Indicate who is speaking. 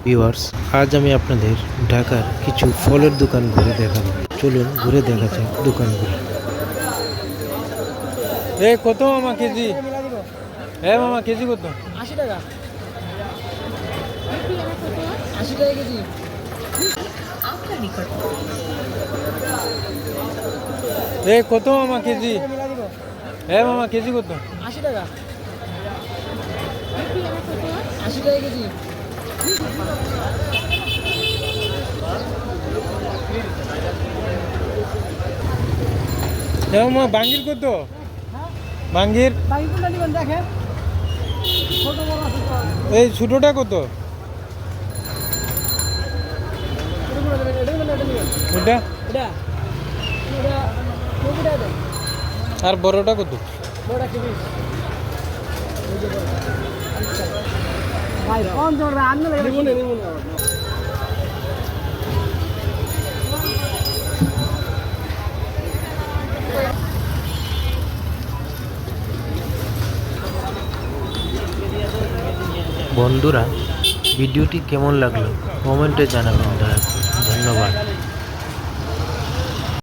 Speaker 1: Viewers, আজ আমি আপনাদের ঢাকার কিছু ফলের দোকান ঘুরে দেখাবো। চলুন ঘুরে দেখা যাক দোকানগুলো। কত মামা কেজি? মামা কেজি কত?
Speaker 2: 80 টাকা। 80 টাকা কেজি।
Speaker 1: কত মামা কেজি? মামা কেজি কত?
Speaker 2: 80 টাকা। 80 টাকা কেজি।
Speaker 1: মামা বাঙ্গির কত? বাঙ্গির
Speaker 2: বাকি কোনটা নেবেন দেখেন। ছোট বড় আছে তো।
Speaker 1: এই ছোটটা কত?
Speaker 2: এটা নেবেন, এটা নেবেন।
Speaker 1: ওটা
Speaker 2: এটা এটা 90 টাকা দেন।
Speaker 1: আর বড়টা কত?
Speaker 2: বড়টা কি 20? এই যে বড়। ভাই কোন জন রান্না লাগে নিমুনে নিমুনে।
Speaker 1: বন্ধুরা, ভিডিওটি কেমন লাগলো কমেন্টে জানাবেন দয়া করে। ধন্যবাদ।